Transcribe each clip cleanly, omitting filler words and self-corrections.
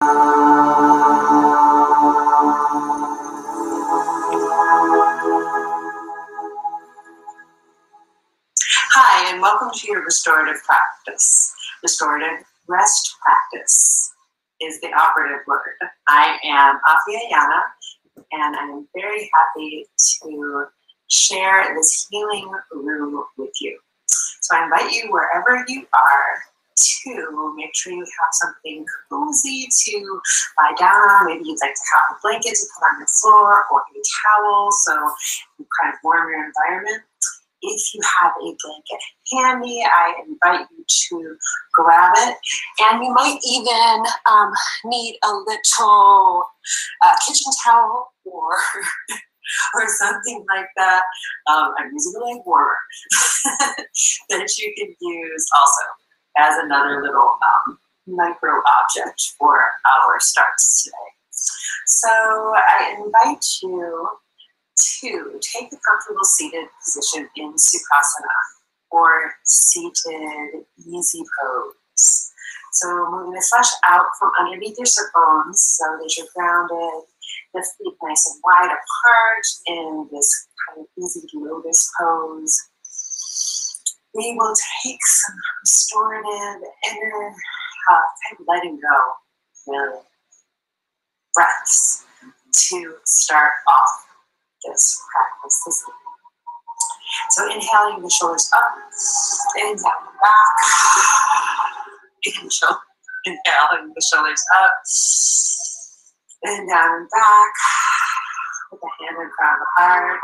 Hi, and welcome to your restorative practice. Restorative rest practice is the operative word. I am Ayanna, and I'm very happy to share this healing room with you. So I invite you wherever you are to make sure you have something cozy to lie down on. Maybe you'd like to have a blanket to put on the floor or a towel so you kind of warm your environment. If you have a blanket handy, I invite you to grab it. And you might even need a little kitchen towel or something like that. I'm using a leg warmer that you can use also as another little micro object for our starts today. So I invite you to take a comfortable seated position in Sukhasana or seated easy pose. So moving the flesh out from underneath your sit bones so that you're grounded, the feet nice and wide apart in this kind of easy lotus pose. We will take some restorative inner kind of letting go, really, breaths to start off this practice this evening. So inhaling the shoulders up and down and back. Inhaling the shoulders up and down and back. With the hand in front of the heart.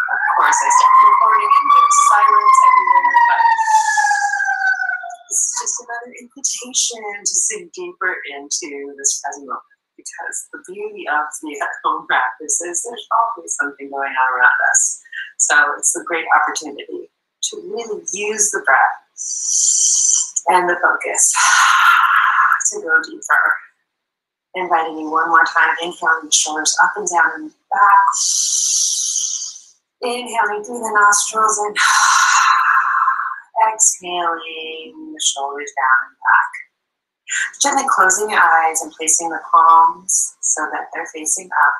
Of course, I start recording and there's silence everywhere, but this is just another invitation to sink deeper into this present moment. Because the beauty of the at-home practice is there's always something going on around us. So it's a great opportunity to really use the breath and the focus to go deeper. Inviting you one more time, inhaling the shoulders up and down and back. Inhaling through the nostrils and exhaling the shoulders down and back. Gently closing your eyes and placing the palms so that they're facing up.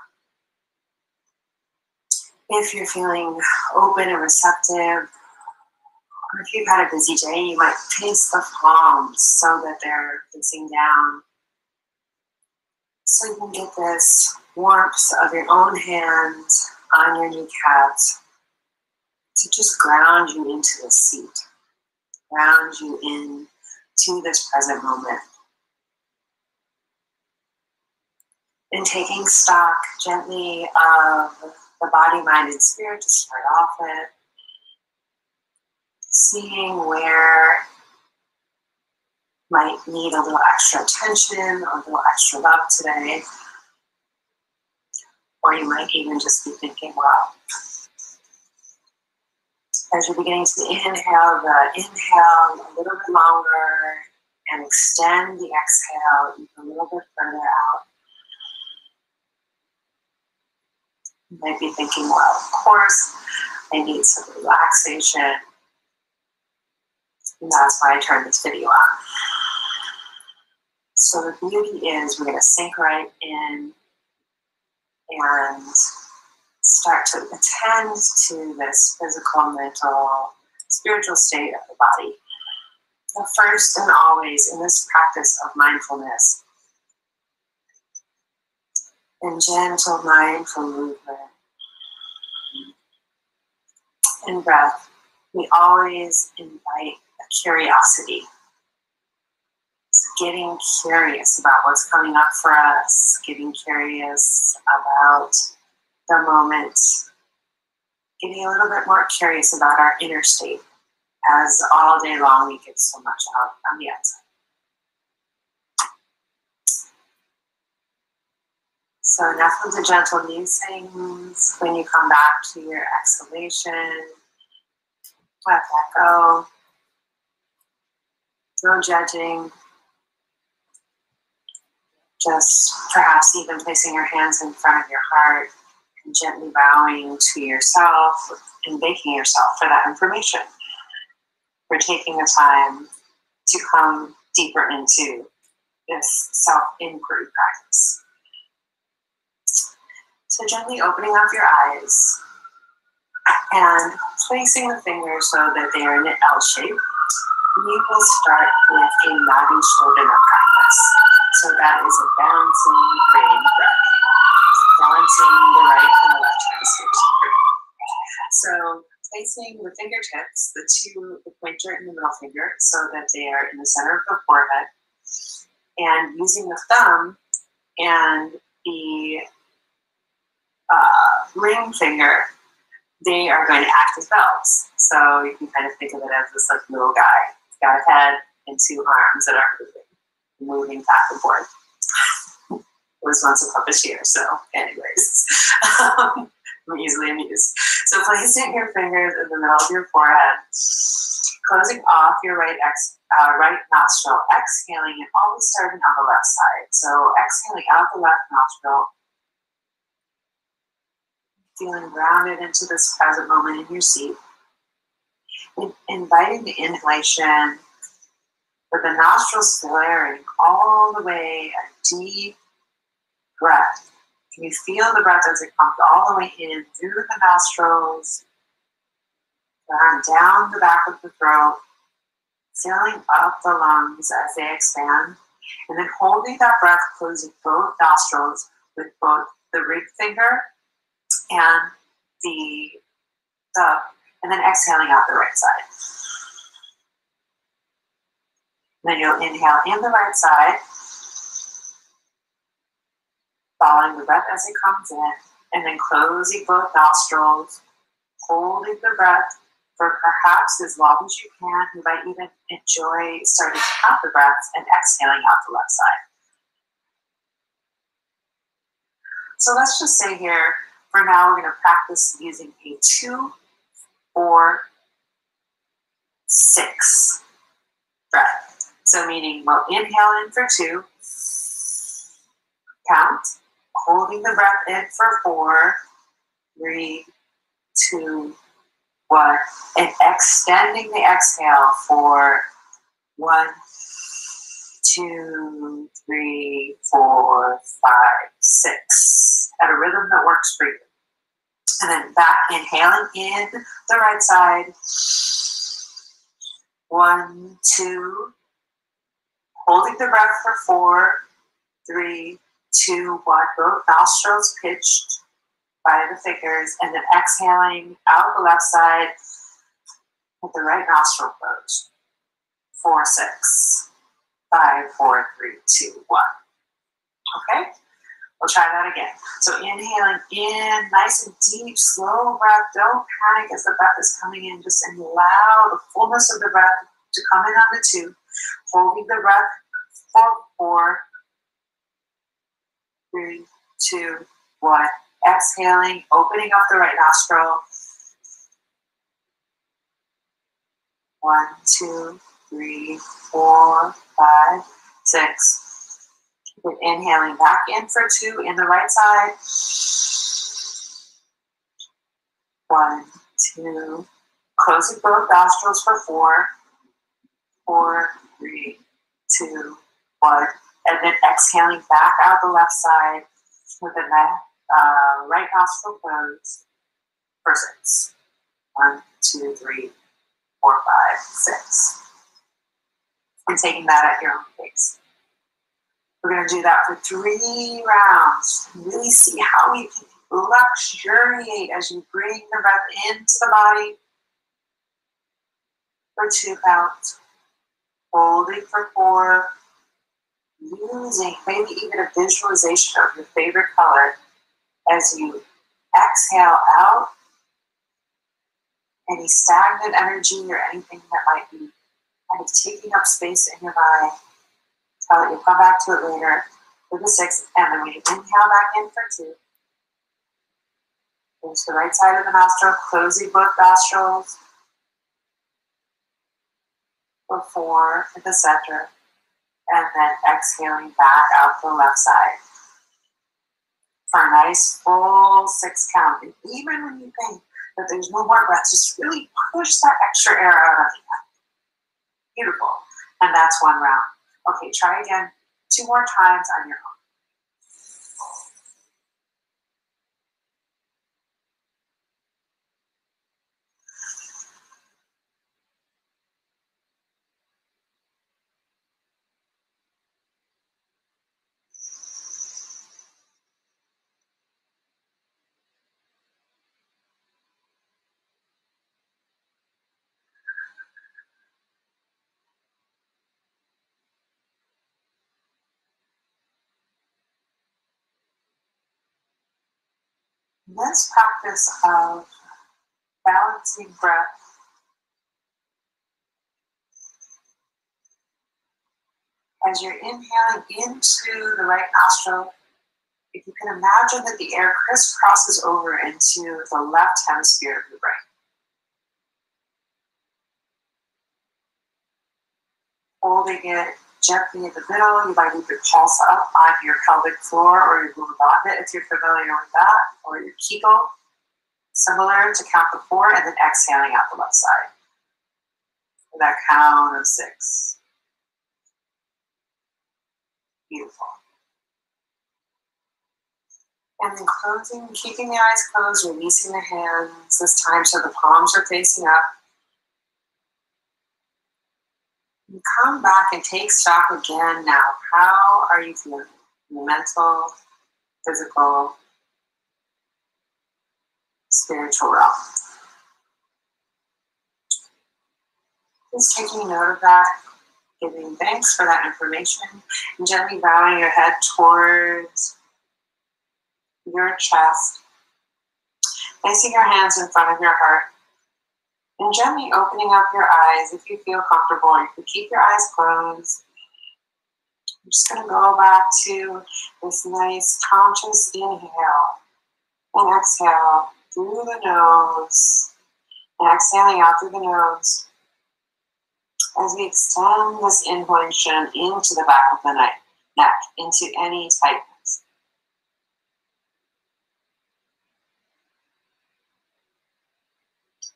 If you're feeling open and receptive, or if you've had a busy day, you might place the palms so that they're facing down. So you can get this warmth of your own hands on your kneecaps to just ground you into the seat, ground you into this present moment. And taking stock gently of the body, mind, and spirit to start off with. Seeing where might need a little extra attention or a little extra love today. Or you might even just be thinking, wow. As you're beginning to inhale a little bit longer and extend the exhale even a little bit further out. You might be thinking, well, of course, I need some relaxation. And that's why I turned this video on. So the beauty is we're going to sink right in and start to attend to this physical, mental, spiritual state of the body. The first and always in this practice of mindfulness and gentle mindful movement and breath, we always invite a curiosity. So getting curious about what's coming up for us, getting curious about the moment, getting a little bit more curious about our inner state, as all day long we get so much out on the outside. So enough of the gentle musings. When you come back to your exhalation, let that go. No judging. Just perhaps even placing your hands in front of your heart and gently bowing to yourself and thanking yourself for that information. For taking the time to come deeper into this self-inquiry practice. So gently opening up your eyes and placing the fingers so that they are in an L shape. We will start with a Nadi Shodhana practice. So that is a balancing brain breath. Balancing the right and the left hemispheres. So placing the fingertips, the pointer and the middle finger, so that they are in the center of the forehead, and using the thumb and the ring finger, they are going to act as bells. So you can kind of think of it as this like little guy. He's got a head and two arms that are moving back and forth. Was once a puppeteer, so anyways, I'm easily amused. So placing your fingers in the middle of your forehead, closing off your right nostril, exhaling and always starting on the left side. So exhaling out the left nostril, feeling grounded into this present moment in your seat. Inviting the inhalation with the nostrils flaring all the way, a deep breath. Can you feel the breath as it comes all the way in through the nostrils, down the back of the throat, filling up the lungs as they expand, and then holding that breath, closing both nostrils with both the ring finger and the thumb, and then exhaling out the right side. Then you'll inhale in the right side, following the breath as it comes in, and then closing both nostrils, holding the breath for perhaps as long as you can. You might even enjoy starting to count the breaths and exhaling out the left side. So let's just say here, for now, we're going to practice using a 2, 4, 6 breath. So meaning we'll inhale in for 2, count, holding the breath in for 4, 3, 2, 1, and extending the exhale for 1, 2, 3, 4, 5, 6, at a rhythm that works for you. And then back, inhaling in the right side, 1, 2, holding the breath for 4, 3, 2, 1, both nostrils pitched by the fingers, and then exhaling out the left side with the right nostril closed. 4, 6, 5, 4, 3, 2, 1. Okay? We'll try that again. So inhaling in, nice and deep, slow breath. Don't panic as the breath is coming in. Just allow the fullness of the breath to come in on the 2. Holding the breath for 4, 3, 2, 1. Exhaling, opening up the right nostril. 1, 2, 3, 4, 5, 6. Keep inhaling back in for 2 in the right side. 1, 2. Closing both nostrils for 4, 4, 3, 2, 1. And then exhaling back out the left side with the right nostril closed for 6. 1, 2, 3, 4, 5, 6. And taking that at your own pace. We're going to do that for 3 rounds. Really see how you can luxuriate as you bring the breath into the body for 2 counts. Holding for 4. Using maybe even a visualization of your favorite color as you exhale out any stagnant energy or anything that might be kind of taking up space in your mind. You'll come back to it later for the 6th, and then when you inhale back in for 2, into the right side of the nostril, closing both nostrils for 4 in the center, and then exhaling back out the left side for a nice full 6 count. And even when you think that there's no more breath, just really push that extra air out of the end. Beautiful. And that's 1 round. Okay, try again 2 more times on your own. This practice of balancing breath as you're inhaling into the right nostril, if you can imagine that the air crisscrosses over into the left hemisphere of your brain. Holding it gently in the middle, you might either pulse up on your pelvic floor or your lower bandha if you're familiar with that, or your kegel, similar to count to 4, and then exhaling out the left side. For that count of 6. Beautiful. And then closing, keeping the eyes closed, releasing the hands this time so the palms are facing up. And come back and take stock again now. How are you feeling? Mental, physical, spiritual realm. Just taking note of that, giving thanks for that information, and gently bowing your head towards your chest, placing your hands in front of your heart, and gently opening up your eyes if you feel comfortable. You can keep your eyes closed. I'm just going to go back to this nice conscious inhale and exhale through the nose, and exhaling out through the nose as we extend this inhalation into the back of the neck, into any tightness.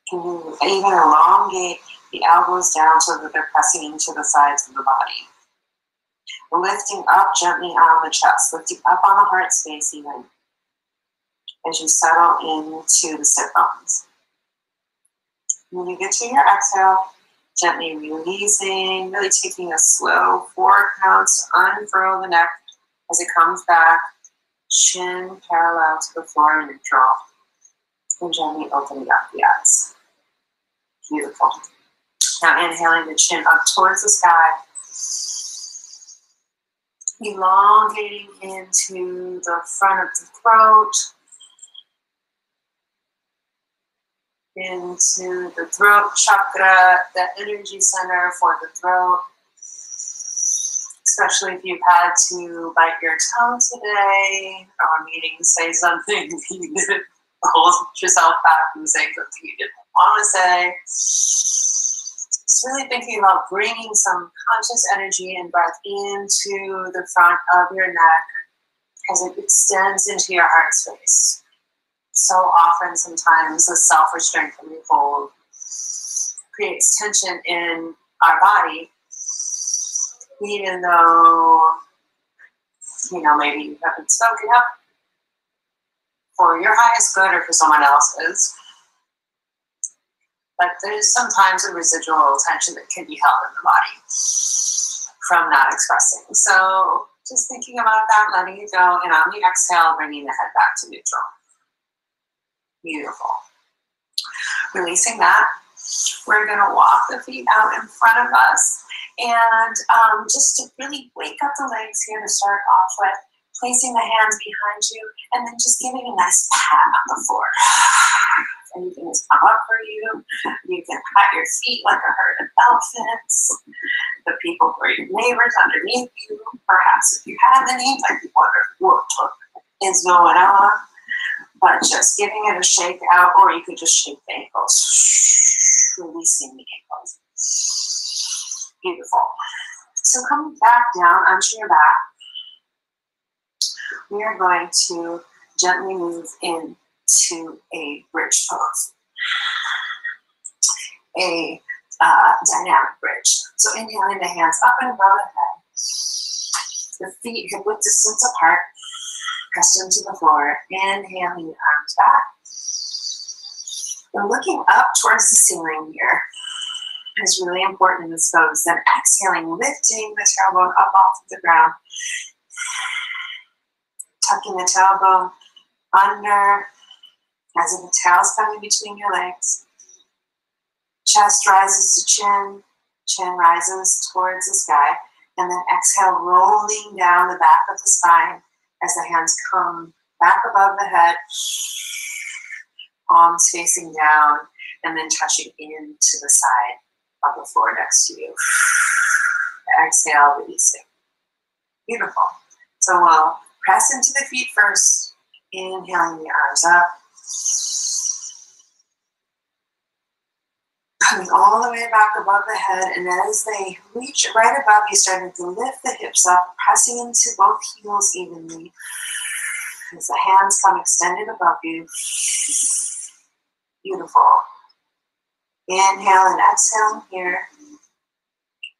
Can you even elongate the elbows down so that they're pressing into the sides of the body? Lifting up gently on the chest, lifting up on the heart space even as you settle into the sit bones. When you get to your exhale, gently releasing, really taking a slow 4 counts to unfurl the neck as it comes back, chin parallel to the floor, neutral, and gently opening up the eyes. Beautiful. Now inhaling the chin up towards the sky, elongating into the front of the throat, into the throat chakra, the energy center for the throat. Especially if you've had to bite your tongue today, or meaning say something you didn't hold yourself back from saying something you didn't want to say. It's really thinking about bringing some conscious energy and breath into the front of your neck as it extends into your heart space. So often, sometimes, the self-restraint that we hold creates tension in our body, even though, maybe you haven't spoken up for your highest good or for someone else's. But there's sometimes a residual tension that can be held in the body from not expressing. So just thinking about that, letting it go, and on the exhale, bringing the head back to neutral. Beautiful. Releasing that, we're going to walk the feet out in front of us. And just to really wake up the legs here to start off with, placing the hands behind you, and then just giving a nice pat on the floor. If anything has come up for you, you can pat your feet like a herd of elephants. The people who are your neighbors underneath you, perhaps if you have any, might be wondering what is going on. But just giving it a shake out, or you could just shake the ankles, releasing the ankles. Beautiful. So coming back down onto your back, we are going to gently move into a bridge pose, a dynamic bridge. So inhaling the hands up and above the head, The feet hip width distance apart, pressed into the floor. Inhaling the arms back. And looking up towards the ceiling here is really important in this pose. Then exhaling, lifting the tailbone up off of the ground. Tucking the tailbone under as if the tail's coming between your legs. Chest rises to chin, chin rises towards the sky, and then exhale, rolling down the back of the spine as the hands come back above the head, palms facing down, and then touching into the side of the floor next to you. Exhale, releasing. Beautiful. So we'll press into the feet first, inhaling the arms up. Coming all the way back above the head, and as they reach right above you, starting to lift the hips up, pressing into both heels evenly. As the hands come extended above you. Beautiful. Inhale and exhale here.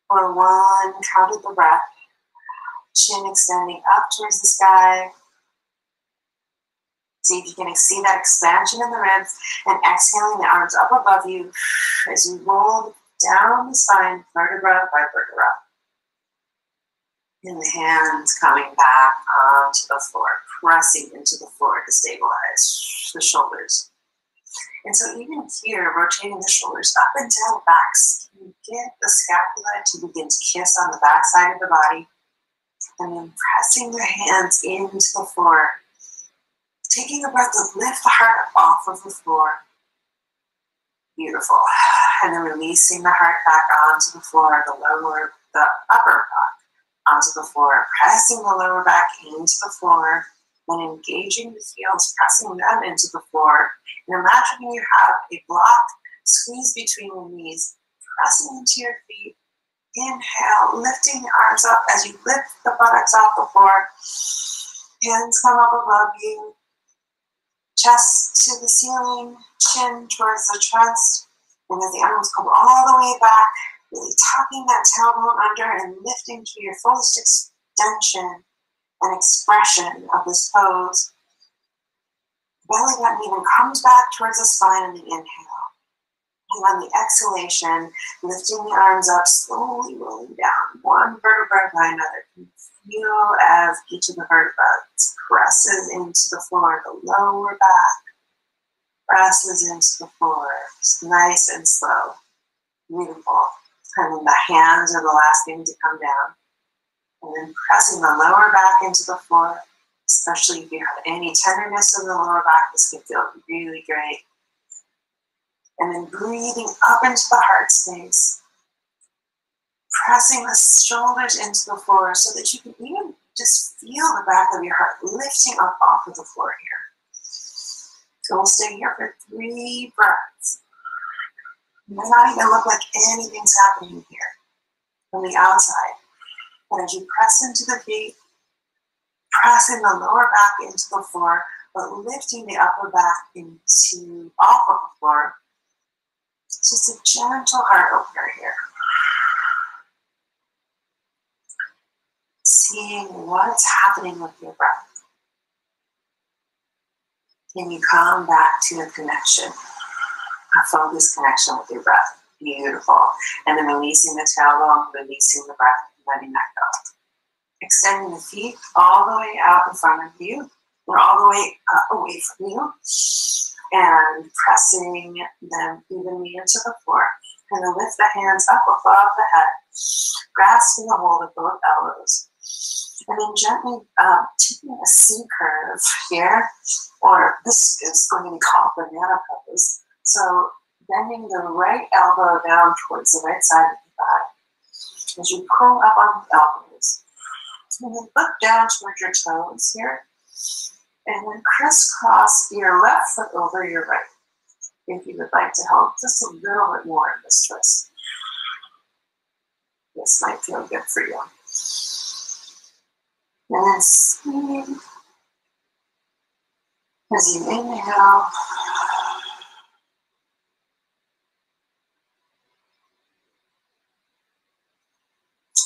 For one, count of the breath. Chin extending up towards the sky. See if you can see that expansion in the ribs, and exhaling the arms up above you as you roll down the spine, vertebra by vertebra. And the hands coming back onto the floor, pressing into the floor to stabilize the shoulders. And so even here, rotating the shoulders up and down the backs, you get the scapula to begin to kiss on the back side of the body, and then pressing the hands into the floor. Taking a breath to lift the heart up off of the floor. Beautiful. And then releasing the heart back onto the floor, the upper back onto the floor. Pressing the lower back into the floor. Then engaging the heels, pressing them into the floor. And imagining you have a block squeeze between your knees. Pressing into your feet. Inhale, lifting the arms up as you lift the buttocks off the floor. Hands come up above you. Chest to the ceiling, chin towards the chest, and as the arms come all the way back, really tucking that tailbone under and lifting to your fullest extension and expression of this pose. Belly button even comes back towards the spine on the inhale. And on the exhalation, lifting the arms up, slowly rolling down, one vertebra by another. Feel as each of the vertebrae presses into the floor, the lower back presses into the floor. Just nice and slow. Beautiful. And then the hands are the last thing to come down. And then pressing the lower back into the floor, especially if you have any tenderness in the lower back, this can feel really great. And then breathing up into the heart space. Pressing the shoulders into the floor so that you can even just feel the back of your heart lifting up off of the floor here. So we'll stay here for 3 breaths. It might not even look like anything's happening here from the outside. But as you press into the feet, pressing the lower back into the floor, but lifting the upper back into off of the floor. It's just a gentle heart opener here. Seeing what's happening with your breath. Can you come back to a connection, a focused connection with your breath? Beautiful. And then releasing the tailbone, releasing the breath, letting that go. Extending the feet all the way out in front of you, or all the way away from you, and pressing them evenly into the floor. And then lift the hands up above the head, grasping the hold of both elbows. And then gently taking a C curve here, or this is going to be called banana pose. So bending the right elbow down towards the right side of the thigh. As you pull up on the elbows. And then look down towards your toes here. And then crisscross your left foot over your right. If you would like to help just a little bit more in this twist. This might feel good for you. And then sleep as you inhale.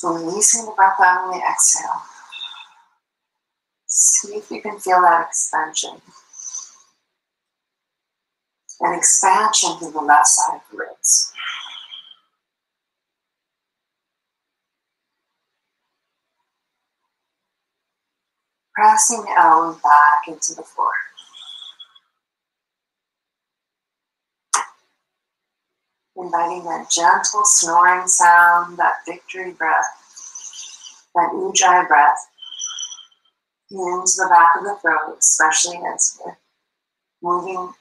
Releasing the breath out on the exhale. See if you can feel that expansion. An expansion to the left side of the ribs. Pressing the elbow back into the floor. Inviting that gentle snoring sound, that victory breath, that ujjayi breath into the back of the throat, especially as you're moving,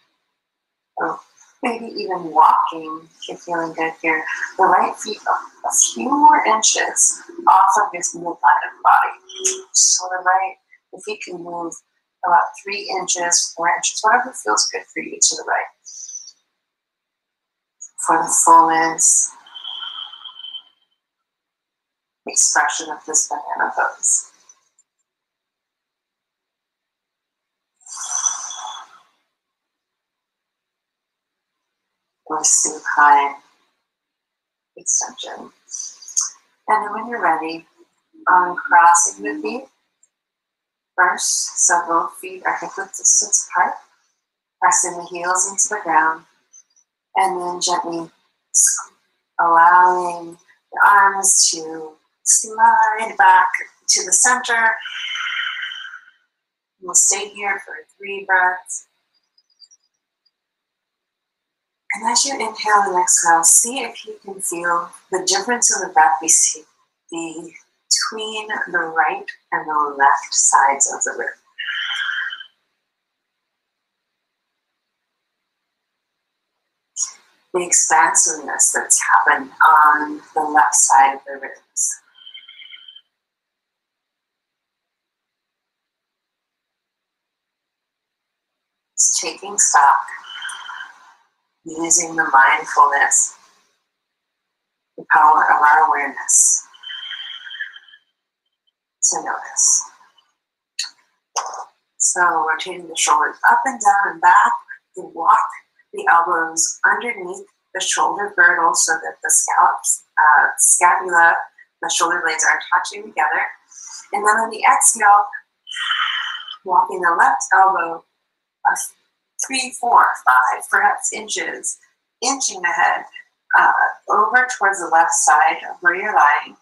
or maybe even walking if you're feeling good here. The right feet a few more inches off of this midline of the body. So the feet can move about 3 inches, 4 inches, whatever feels good for you to the right. For the fullest expression of this banana pose. Or supine extension. And then when you're ready, uncrossing the feet first, so both feet are hip width distance apart, pressing the heels into the ground, and then gently allowing the arms to slide back to the center. We'll stay here for 3 breaths. And as you inhale and exhale, see if you can feel the difference in the breath we see between the right and the left sides of the rib. The expansiveness that's happened on the left side of the ribs. It's taking stock, using the mindfulness, the power of our awareness to notice. So rotating the shoulders up and down and back, you walk the elbows underneath the shoulder girdle so that the scapula, the shoulder blades are touching together. And then on the exhale, walking the left elbow 3, 4, 5, perhaps inches, inching ahead over towards the left side of where you're lying,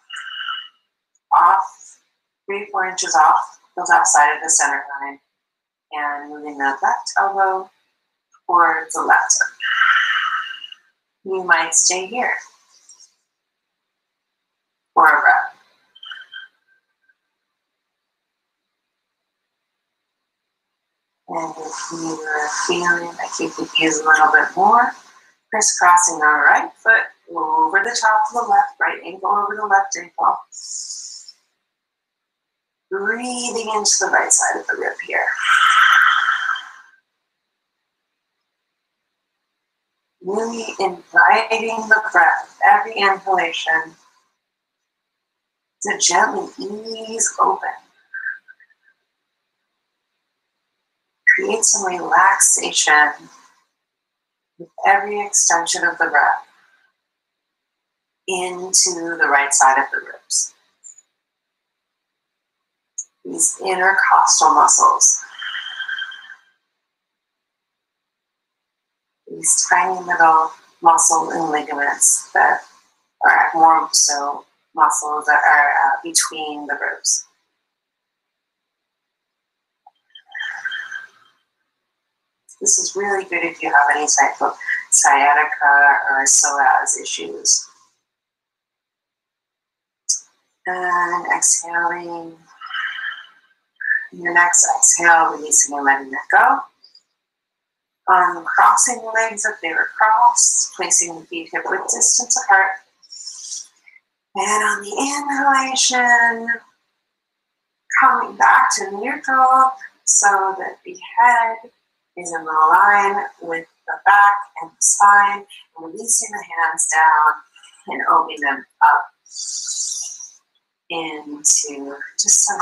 off 3, 4 inches off the left side of the center line, and moving the left elbow towards the left. You might stay here for a breath. And if you are feeling like you could use a little bit more, crisscrossing the right foot over the top of the left, right ankle over the left ankle. Breathing into the right side of the rib here. Really inviting the breath, every inhalation, to gently ease open. Create some relaxation with every extension of the breath into the right side of the ribs. These intercostal muscles. These tiny little muscle and ligaments that are more so muscles that are between the ribs. This is really good if you have any type of sciatica or psoas issues. And exhaling. Your next exhale, releasing and letting it go. Crossing the legs if they were crossed, placing the feet hip width distance apart. And on the inhalation, coming back to neutral so that the head is in the line with the back and the spine, releasing the hands down and opening them up into just some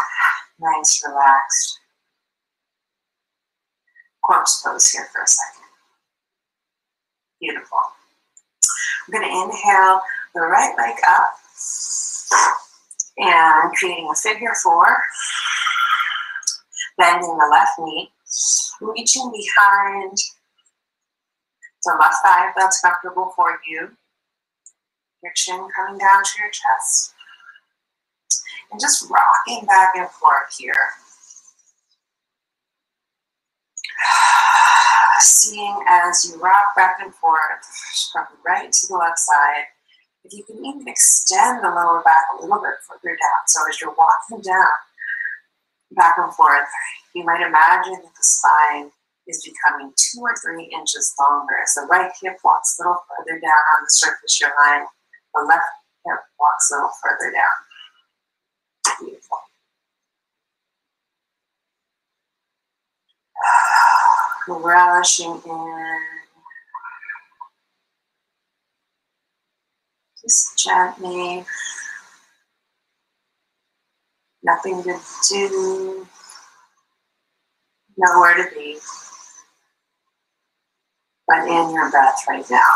nice relaxed corpse pose here for a second. Beautiful. I'm going to inhale the right leg up and creating a figure 4. Bending the left knee, reaching behind the left thigh if that's comfortable for you. Your chin coming down to your chest. And just rocking back and forth here. Seeing as you rock back and forth from the right to the left side, if you can even extend the lower back a little bit further down. So as you're walking down, back and forth, you might imagine that the spine is becoming 2 or 3 inches longer as the right hip walks a little further down on the surface of your line. The left hip walks a little further down. Beautiful. Relishing in. Just gently. Nothing to do. Nowhere to be. But in your breath right now.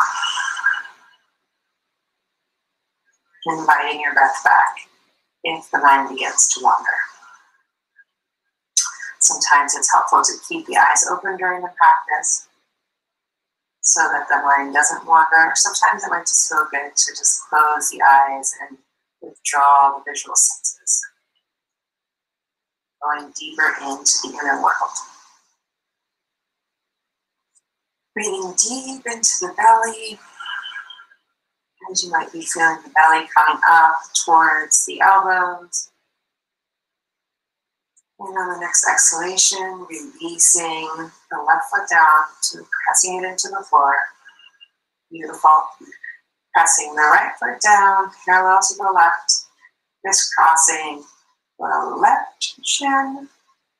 Inviting your breath back if the mind begins to wander. Sometimes it's helpful to keep the eyes open during the practice so that the mind doesn't wander. Sometimes it might just feel good to just close the eyes and withdraw the visual senses. Going deeper into the inner world. Breathing deep into the belly. As you might be feeling the belly coming up towards the elbows. And on the next exhalation, releasing the left foot down, to pressing it into the floor. Beautiful. Pressing the right foot down, parallel to the left, crisscrossing the left shin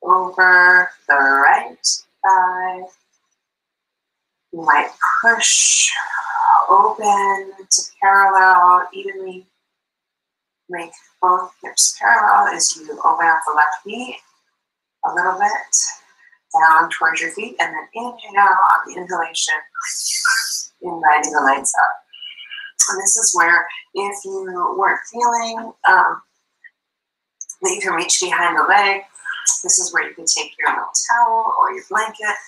over the right thigh. You might push open to parallel evenly. Make both hips parallel as you open up the left knee a little bit down towards your feet, and then inhale on the inhalation, inviting the legs up. And this is where, if you weren't feeling that you can reach behind the leg, this is where you can take your little towel or your blanket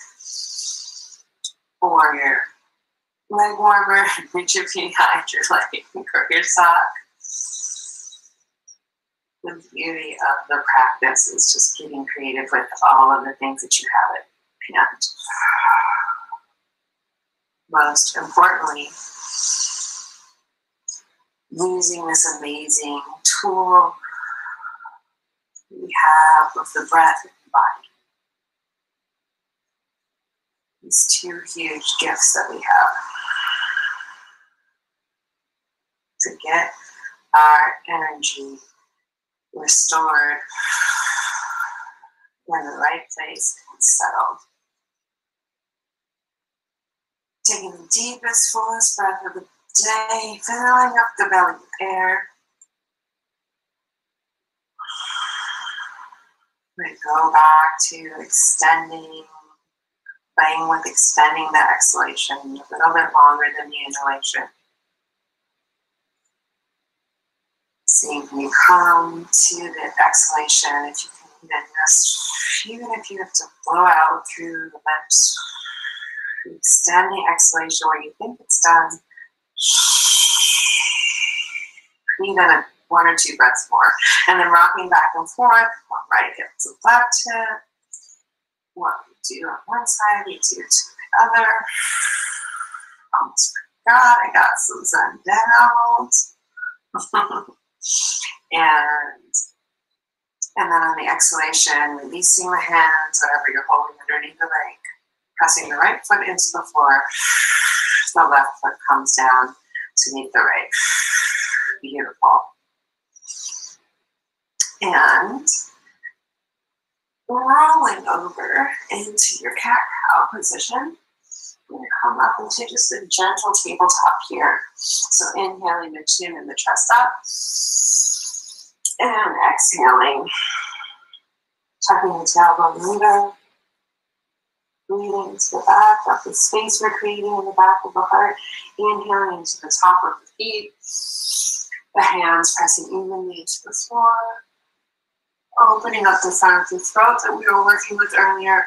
or your leg warmer and reach it behind your leg or your sock. The beauty of the practice is just getting creative with all of the things that you have at hand. Most importantly, using this amazing tool we have of the breath and the body. These 2 huge gifts that we have to get our energy restored in the right place and settled. Taking the deepest, fullest breath of the day, filling up the belly with air. We go back to extending, playing with extending the exhalation a little bit longer than the inhalation. See if you come to the exhalation, if you can even just, even if you have to blow out through the lips, extend the exhalation where you think it's done. Even 1 or 2 breaths more. And then rocking back and forth, from right hip to left hip. What we do on one side, we do to the other. Almost forgot, I got some sun downs. And then on the exhalation, releasing the hands, whatever you're holding underneath the leg, pressing the right foot into the floor, the left foot comes down to meet the right. Beautiful. And rolling over into your cat-cow position. You're going to come up into just a gentle tabletop here. So inhaling the chin and the chest up. And exhaling. Tucking the tailbone under. Breathing into the back of the space we're creating in the back of the heart. Inhaling into the top of the feet. The hands pressing evenly to the floor. Opening up the front of the throat that we were working with earlier.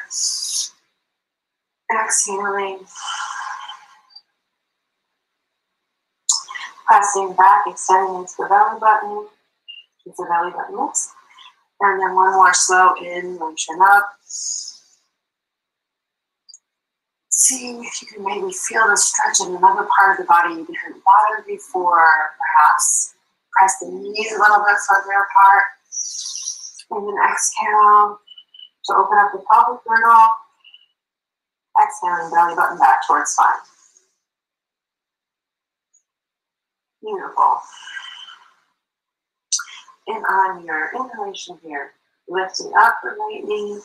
Exhaling. Pressing back, extending into the belly button. Keep the belly button lifts. And then one more slow in, lengthen up. See if you can maybe feel the stretch in another part of the body you didn't bother before. Perhaps press the knees a little bit further apart. And then exhale to open up the pelvic girdle. Exhaling belly button back towards spine. Beautiful. And on your inhalation here, lifting up the right knee,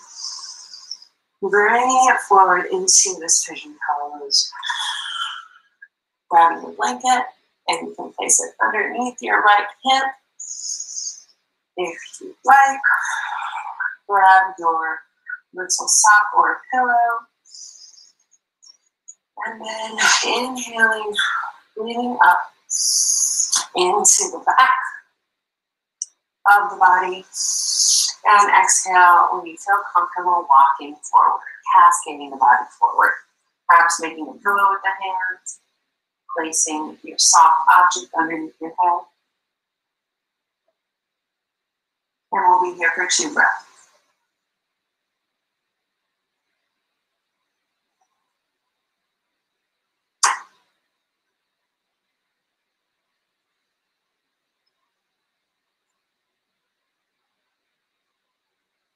bringing it forward into this pigeon pose. Grabbing the blanket, and you can place it underneath your right hip. If you like, grab your little sock or pillow. And then inhaling, breathing up into the back of the body. And exhale when you feel comfortable walking forward, cascading the body forward. Perhaps making a pillow with the hands, placing your soft object underneath your head. And we'll be here for 2 breaths.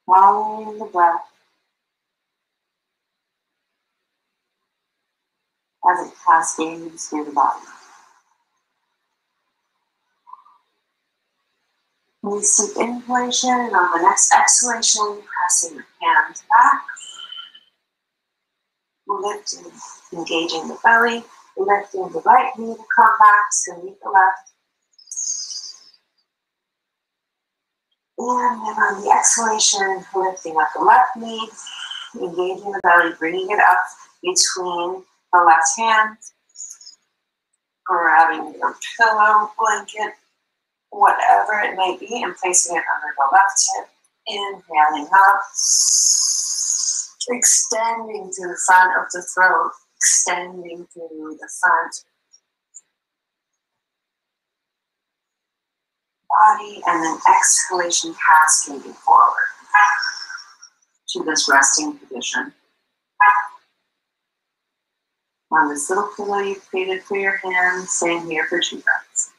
Following the breath as it cascades through the body. Nice deep inhalation, and on the next exhalation, pressing your hands back. Lifting, engaging the belly, lifting the right knee to come back to meet the left. And then on the exhalation, lifting up the left knee, engaging the belly, bringing it up between the left hand, grabbing your pillow, blanket, whatever it may be, and placing it under the left hip. Inhaling up, extending to the front of the throat, extending through the front body, and then exhalation cascading forward to this resting position. On this little pillow you've created for your hands, staying here for 2 breaths.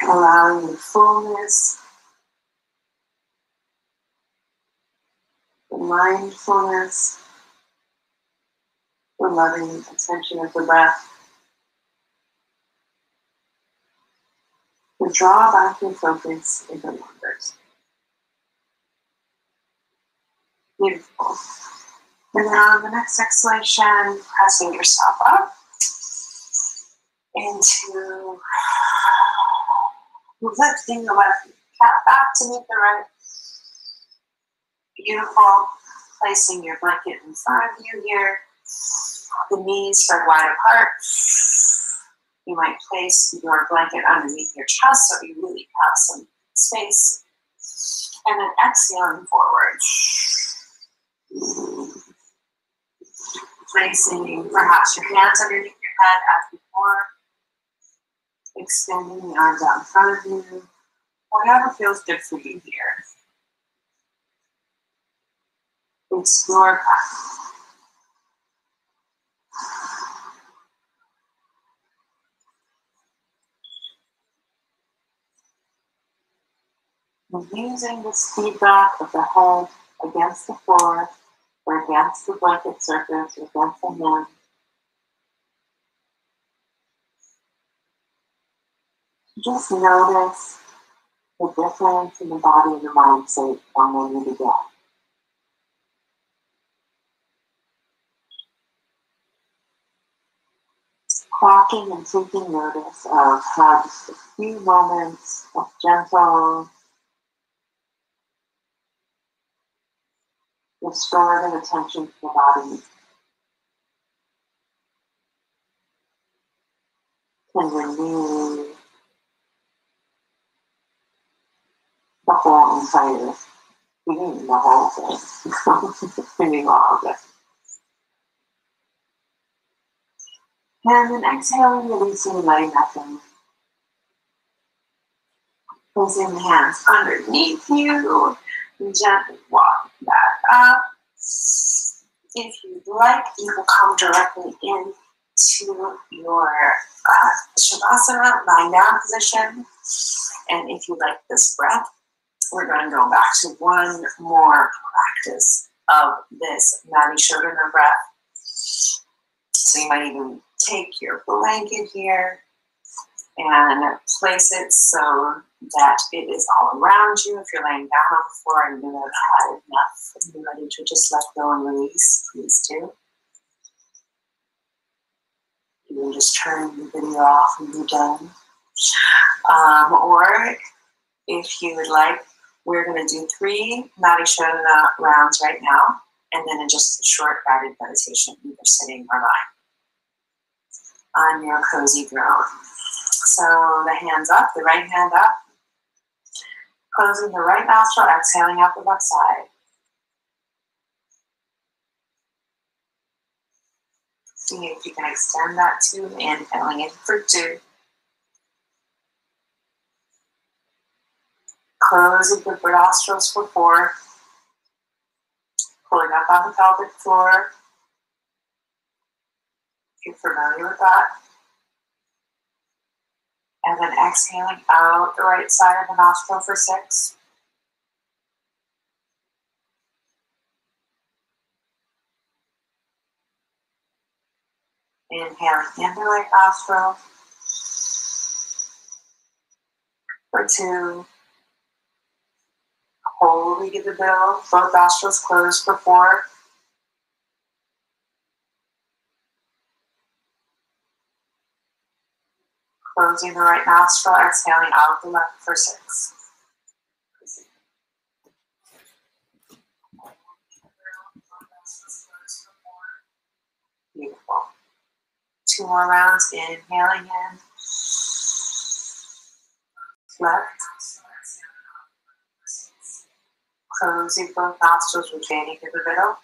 Allowing the fullness, the mindfulness, the loving attention of the breath. To draw back your focus even longer. Beautiful. And then on the next exhalation, pressing yourself up into lifting the left calf back to meet the right. Beautiful. Placing your blanket in front of you here. The knees spread wide apart. You might place your blanket underneath your chest so you really have some space. And then exhaling forward. Placing perhaps your hands underneath your head as before. Extending the arms out in front of you. Whatever feels good for you here. It's your practice. And using this feedback of the head against the floor, or against the blanket surface, or against the hand. Just notice the difference in the body and the mind state from when you begin. Clocking and taking notice of how just a few moments of gentle, restorative attention to the body can renew the whole entire, the whole thing, renew all of it. And then exhaling, releasing, letting that go. Placing the hands underneath you, and gently walk back up. If you'd like, you will come directly into your Shavasana, lying down position. And if you like this breath, we're going to go back to one more practice of this Nadi Shodhana breath. So you might even take your blanket here and place it so that it is all around you. If you're laying down on the floor and you have had enough and you're ready to just let go and release, please do. You can just turn the video off when you're done. Or if you would like, we're going to do 3 Nadi Shodhana rounds right now, and then just a short guided meditation, either sitting or lying on your cozy throne. So the hands up, the right hand up, closing the right nostril, exhaling out the left side. See if you can extend that 2, inhaling in for 2. Closing the nostrils for 4. Pulling up on the pelvic floor. If you're familiar with that. And then exhaling out the right side of the nostril for 6. Inhaling in the right nostril for 2. Holding in the middle, both nostrils closed for 4. Closing the right nostril, exhaling out the left for 6. Beautiful. 2 more rounds, inhaling in. Left. Closing both nostrils, retaining in the middle.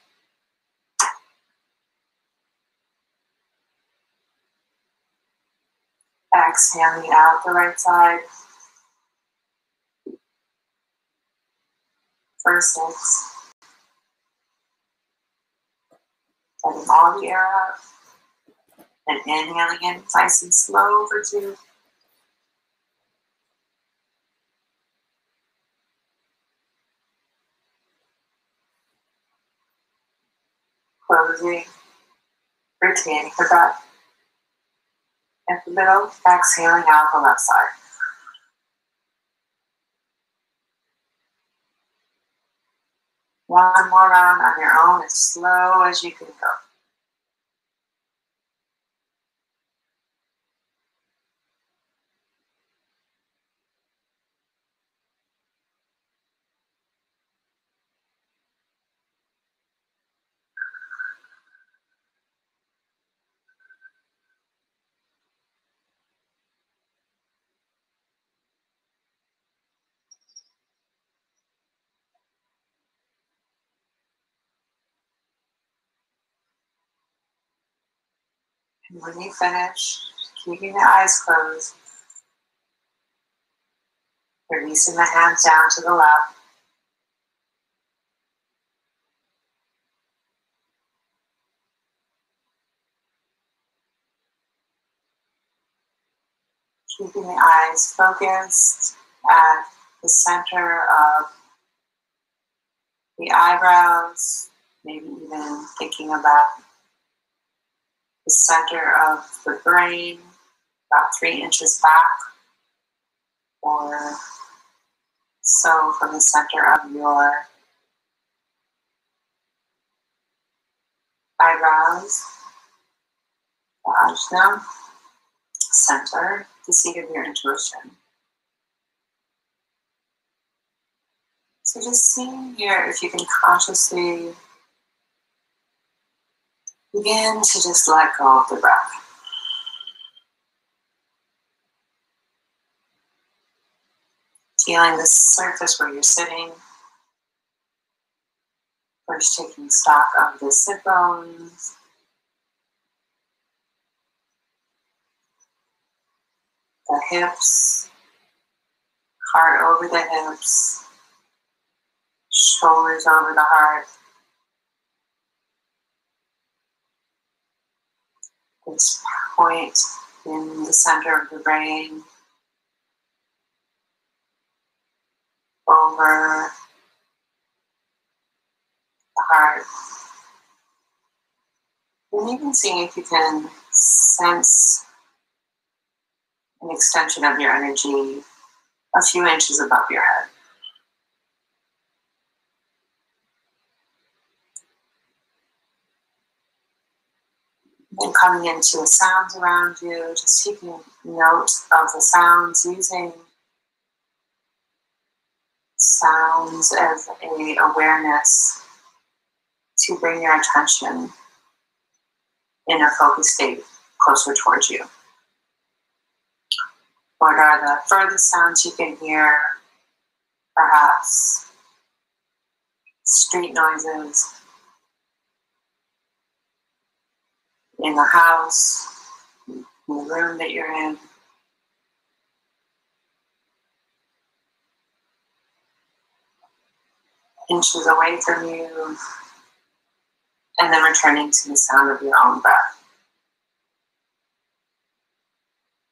Exhaling out the right side. For 6. Letting all the air out. And inhaling in, nice and slow for 2. Closing, retaining the breath. In the middle, exhaling out the left side. One more round on your own, as slow as you can go. And when you finish, keeping the eyes closed, releasing the hands down to the left. Keeping the eyes focused at the center of the eyebrows, maybe even thinking about the center of the brain, about 3 inches back, or so from the center of your eyebrows, the ajna, center, the seat of your intuition. So just seeing here if you can consciously begin to just let go of the breath. Feeling the surface where you're sitting. First taking stock of the sit bones. The hips. Heart over the hips. Shoulders over the heart. This point in the center of the brain. Over the heart. And even seeing if you can sense an extension of your energy a few inches above your head. And coming into the sounds around you, just taking note of the sounds, using sounds as an awareness to bring your attention in a focused state closer towards you. What are the furthest sounds you can hear? Perhaps street noises in the house, in the room that you're in. Inches away from you, and then returning to the sound of your own breath.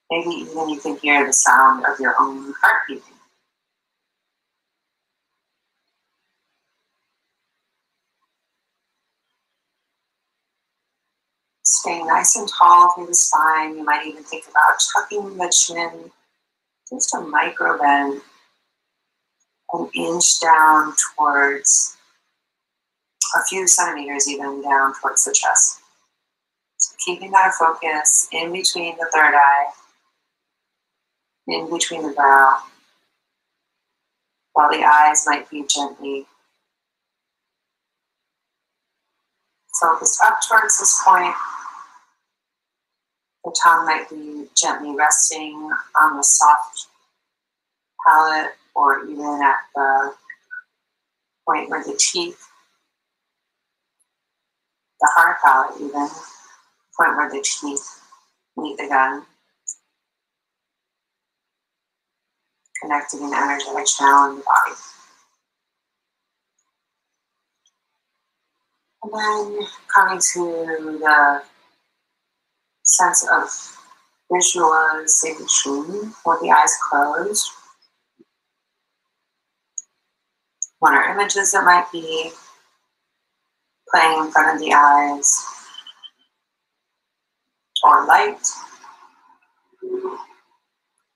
Maybe even you can hear the sound of your own heart beating. Staying nice and tall through the spine. You might even think about tucking the chin, just a micro bend, an inch down towards, a few centimeters even down towards the chest. So keeping that focus in between the third eye, in between the brow, while the eyes might be gently focused up towards this point. The tongue might be gently resting on the soft palate, or even at the point where the teeth, the hard palate even, point where the teeth meet the gum, connecting an energetic channel in the body. And then coming to the sense of visualization with the eyes closed. What are images that might be playing in front of the eyes, or light,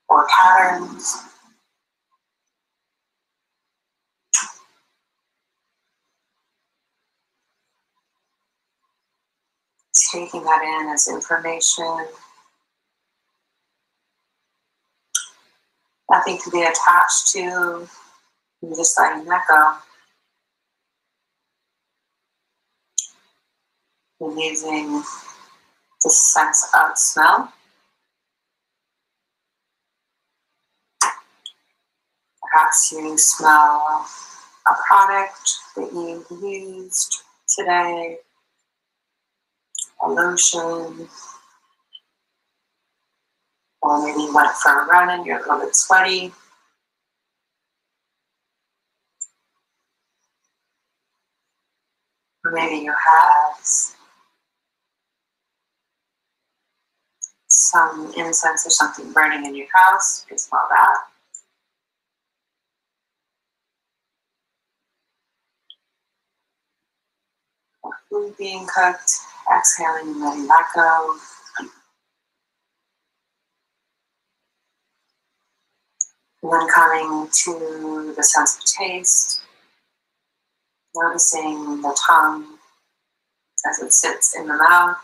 or patterns. Taking that in as information. Nothing to be attached to, and just letting that go. And using the sense of smell. Perhaps you smell a product that you used today, a lotion, or maybe you went for a run and you're a little bit sweaty. Or maybe you have some incense or something burning in your house. You can smell that. Or food being cooked, exhaling and letting that go. And then coming to the sense of taste, noticing the tongue as it sits in the mouth.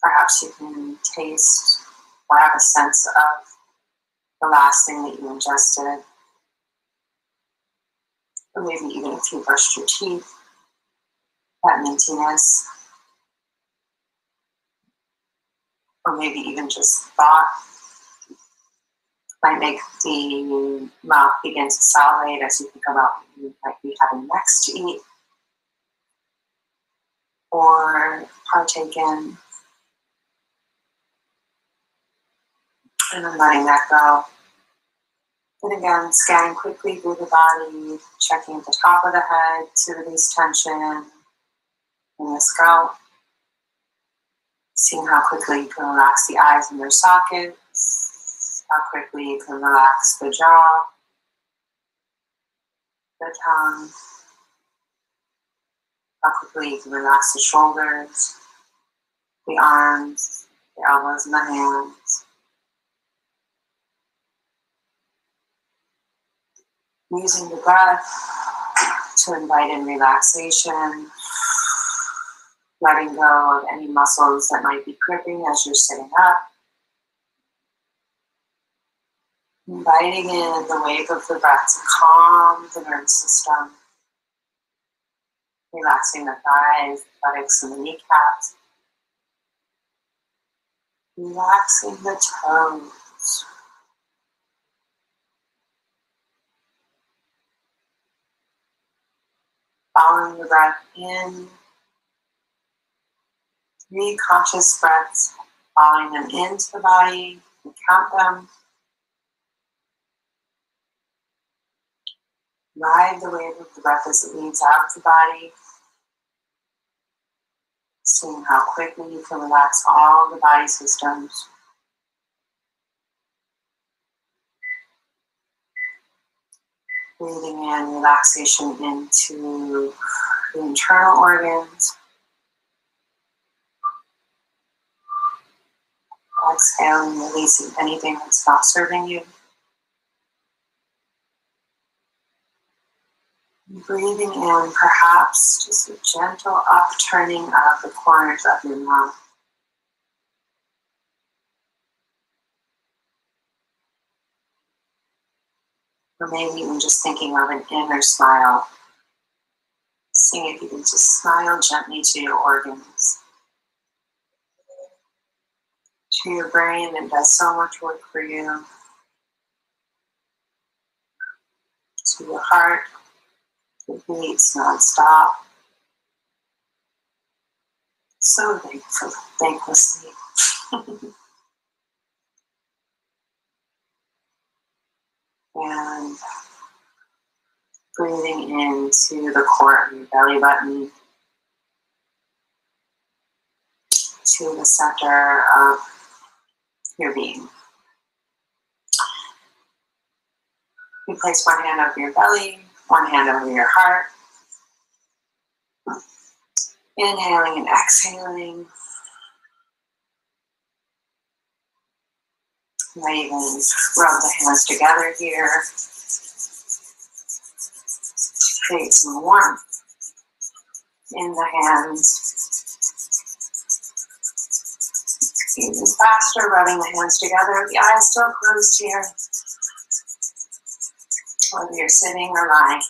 Perhaps you can taste or have a sense of the last thing that you ingested. Or maybe even if you brushed your teeth, that mintiness. Or maybe even just thought, Might make the mouth begin to salivate as you think about what you might be having next to eat or partake in. And then letting that go. And again, scanning quickly through the body, checking at the top of the head to release tension in the scalp. Seeing how quickly you can relax the eyes in their sockets, how quickly you can relax the jaw, the tongue, how quickly you can relax the shoulders, the arms, the elbows, and the hands. Using the breath to invite in relaxation, letting go of any muscles that might be gripping as you're sitting up. Inviting in the wave of the breath to calm the nervous system. Relaxing the thighs, the buttocks, and the kneecaps. Relaxing the toes. Following the breath in. 3 conscious breaths, following them into the body. You count them. Ride the wave of the breath as it leads out of the body. Seeing how quickly you can relax all the body systems. Breathing in relaxation into the internal organs. Exhaling, releasing anything that's not serving you. Breathing in perhaps just a gentle upturning of the corners of your mouth. Or maybe even just thinking of an inner smile. Seeing if you can just smile gently to your organs. To your brain that does so much work for you. To your heart that beats nonstop. So thanklessly. And breathing into the core of your belly button. To the center of your being. You place one hand over your belly, one hand over your heart. Inhaling and exhaling. You might even rub the hands together here. Create some warmth in the hands. Even faster, rubbing the hands together. The eyes still closed here. Whether you're sitting or lying.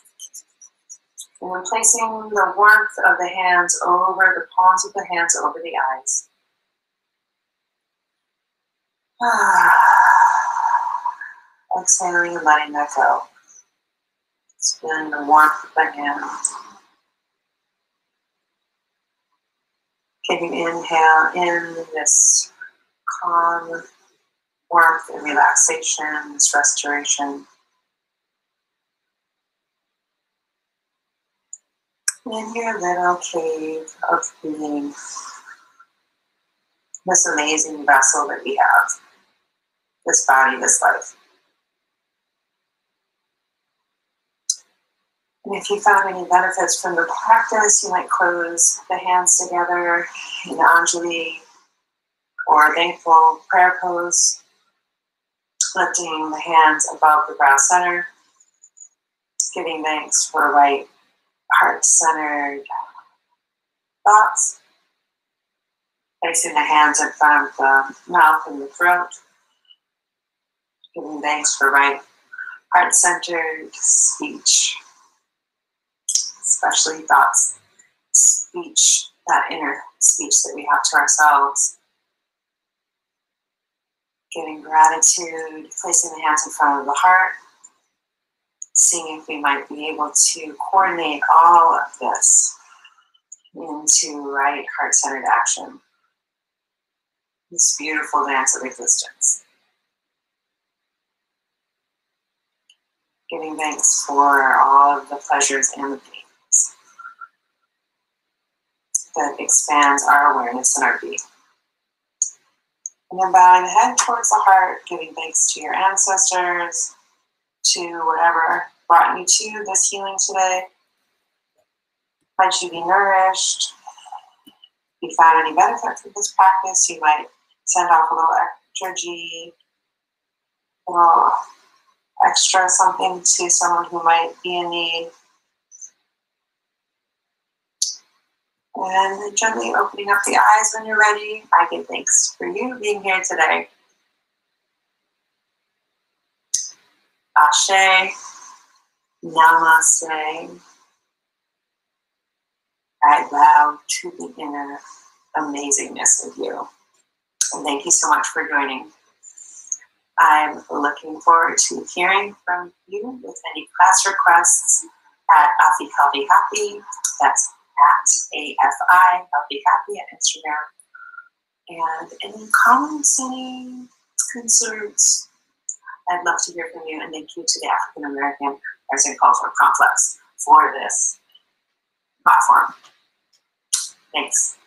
And then placing the warmth of the hands over the palms of the hands over the eyes. Exhaling and letting that go. Feeling the warmth of the hands. Can you inhale in this calm warmth and relaxation, this restoration. In your little cave of being, this amazing vessel that we have, this body, this life. And if you found any benefits from the practice, you might close the hands together in Anjali or thankful prayer pose, lifting the hands above the brow center, giving thanks for right heart-centered thoughts, placing the hands in front of the mouth and the throat, giving thanks for right heart-centered speech, especially thoughts, speech, that inner speech that we have to ourselves. Giving gratitude, placing the hands in front of the heart, seeing if we might be able to coordinate all of this into right heart-centered action. This beautiful dance of existence. Giving thanks for all of the pleasures and the pains that expands our awareness and our being. And then bowing the head towards the heart, giving thanks to your ancestors, to whatever brought you to this healing today. Might you be nourished? If you found any benefit from this practice, you might send off a little extra G, a little extra something to someone who might be in need. And then gently opening up the eyes when you're ready. I give thanks for you being here today. Ashe, Namaste. I bow to the inner amazingness of you. And thank you so much for joining. I'm looking forward to hearing from you with any class requests at AfiHealthyHappy. That's at AfiHealthyHappy at Instagram. And any comments, any concerns, I'd love to hear from you. And thank you to the African American Arts and Cultural Complex for this platform. Thanks.